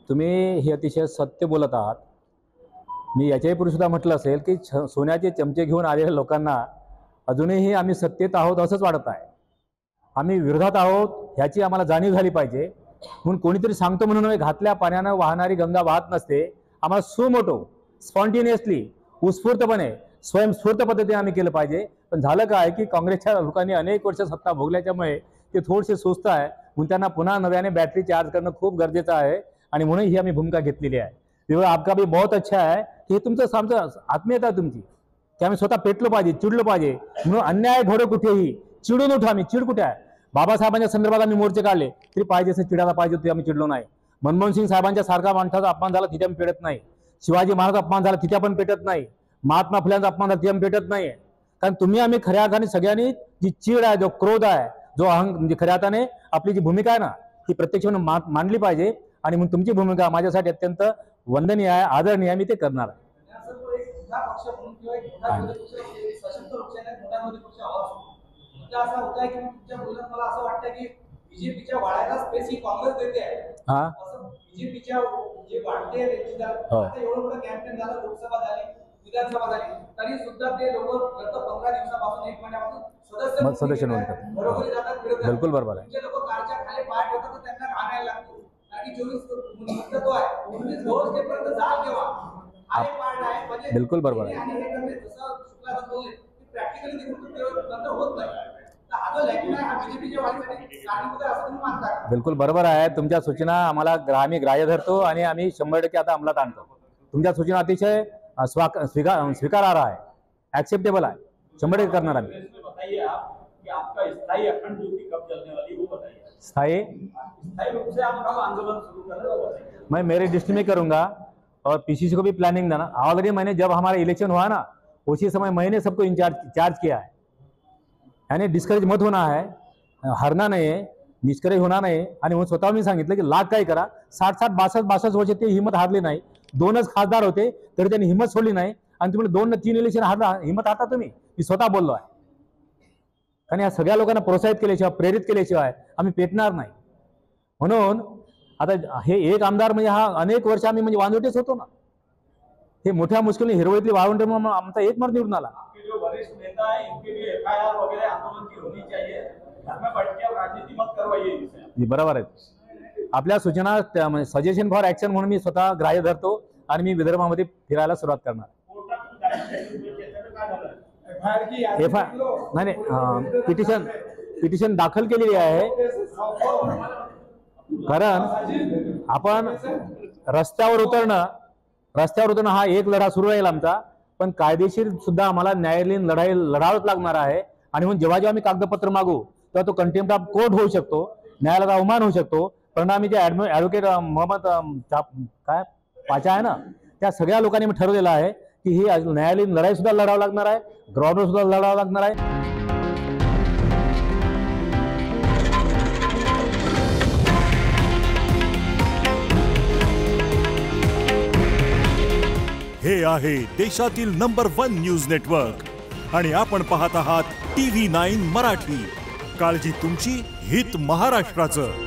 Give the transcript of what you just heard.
तुम्ही हे अतिशय सत्य बोलत आहात। मी याच्याही पूर्वी सुद्धा म्हटलं असेल की सोन्याचे चमचे घेऊन आलेल्या लोकांना अजूनही आम्ही सत्तेत आहोत असंच वाटत आहे। आम्ही विरोधात आहोत ह्याची आम्हाला जाणीव झाली पाहिजे। म्हणून कोणीतरी सांगतो म्हणून घातल्या पाण्यानं वाहणारी गंगा वाहत नसते। आम्हाला सुमोटो स्पॉन्टेनियसली उत्स्फूर्तपणे स्वयंस्फूर्त पद्धतीने आम्ही केलं पाहिजे। पण झालं काय की काँग्रेसच्या लोकांनी अनेक वर्ष सत्ता भोगल्याच्यामुळे ते थोडेसे सुस्त आहे। म्हणून त्यांना पुन्हा नव्याने बॅटरी चार्ज करणं खूप गरजेचं आहे आणि म्हणून ही आम्ही भूमिका घेतलेली आहे। तेव्हा आपका भी बहुत अच्छा है की तुमचं आमचं आत्मीयता तुमची की आम्ही स्वतः पेटलो पाहिजे, चिडलो पाहिजे। म्हणून अन्याय घडो कुठेही चिडून उठा। आम्ही चिड कुठे आहे? बाबासाहेबांच्या संदर्भात आम्ही मोर्चे काढले तरी पाहिजे असं चिडायला पाहिजे होते, आम्ही चिडलो नाही। मनमोहन सिंग साहेबांच्या सारखा माणसाचा अपमान झाला तिथे आम्ही पेटत नाही। शिवाजी महाराज अपमान झाला तिथे पण पेटत नाही। महात्मा फुल्यांचा अपमान झाला तिथे आम्ही पेटत नाही। कारण तुम्ही आम्ही खऱ्या अर्थाने सगळ्यांनी जी चीड आहे, जो क्रोध आहे, जो म्हणजे खऱ्या अर्थाने आपली जी भूमिका आहे ना ती प्रत्यक्षपणे मांडली पाहिजे। आणि म्हणून तुमची भूमिका माझ्यासाठी अत्यंत वंदनीय आहे, आदरणीय आहे। मी ते करणार आहे। बीजेपीच्या वाढायला स्पेस ही काँग्रेस देते आहे। असं बीजेपीच्या जे वाढते एवढं मोठं कॅम्पेन झालं, लोकसभा झाली, विधानसभा झाली, तरी सुद्धा ते लोक गत 15 दिवसापासून 1 महिन्यापासून सदस्य नव्हते। बरोबर जातात। बिलकुल बरोबर आहे। जे लोक कारच्या खाली पाय ठेवतात तर त्यांना घाणायला लागतो। कारण 24 मुद्दा तो आहे 19 रोज पर्यंत जाल केव्हा हा एक पार्ट आहे। म्हणजे बिलकुल बरोबर आहे। आणि हे करणे जसं शुक्ला बोलले की प्रॅक्टिकली ते बंद होत नाही। बिलकुल बरोबर आहे। तुमच्या सूचना आम्हाला आम्ही ग्राह्य धरतो आणि आम्ही 100% आता अंमलात आणतो। तुमच्या सूचना अतिशय स्वीकारार्ह आहे, ऍक्सेप्टेबल आहे, 100% करणार आम्ही। स्थायी मैं मेरे डिस्ट्रिक्ट में करूंगा और पीसीसी को भी प्लानिंग देना। ऑलरेडी मैंने जब हमारा इलेक्शन हुआ ना उसी समय मैंने सबको चार्ज किया है। यानी डिस्करेज मत होना है, हरना नाही आहे, निष्करेज होणार नाही। आणि म्हणून स्वतः मी सांगितलं की लाख काय करा। 60-60 62 वर्ष ते हिंमत हारली नाही। 2च खासदार होते तरी त्यांनी हिंमत सोडली नाही। आणि तुम्ही 2 3 इलेक्शन हारला, हिंमत हारता तुम्ही। मी स्वतः बोललो आहे। कारण या सगळ्या लोकांना प्रोत्साहित केल्याशिवाय, प्रेरित केल्याशिवाय आम्ही पेटणार नाही। म्हणून आता हे एक आमदार म्हणजे हा अनेक वर्ष आम्ही म्हणजे वांजोटेच होतो ना। हे मोठ्या मुश्किलने हिरवळीतली वाळवंट म्हणून आमचा एक मत निवडून आला। वरिष्ठ नेता है, इनके लिए एफआईआर वगैरह आंदोलन की होनी चाहिए। धर्म भटके और राजनीति मत करवाइए इनसे। जी बरोबर आहे। आपल्या सूचना सजेशन फॉर ऍक्शन म्हणून मी स्वतः ग्राह्य धरतो आणि मी विदर्भामध्ये फिरायला सुरुवात करणार। नाही पिटिशन दाखल केलेली आहे। कारण आपण रस्त्यावर उतरणं हा एक लढा सुरू राहील आमचा। पण कायदेशीर सुद्धा आम्हाला न्यायालयीन लढावच लागणार आहे। आणि म्हणून जेव्हा आम्ही कागदपत्र मागू तेव्हा तो कंटेम्प्ट ऑफ कोर्ट होऊ शकतो, न्यायालयाचा अवमान होऊ शकतो। परिणामी जे ॲडव्होकेट मोहम्मद काय पाचा आहे ना त्या सगळ्या लोकांनी ठरवलेलं आहे की ही न्यायालयीन लढाई सुद्धा लढावं लागणार आहे, ग्राउंडवर सुद्धा लढावं लागणार आहे। हे आहे देशातील नंबर 1 न्यूज नेटवर्क आणि आपण पाहत आहात TV9 मराठी। काळजी तुमची, हित महाराष्ट्राचं।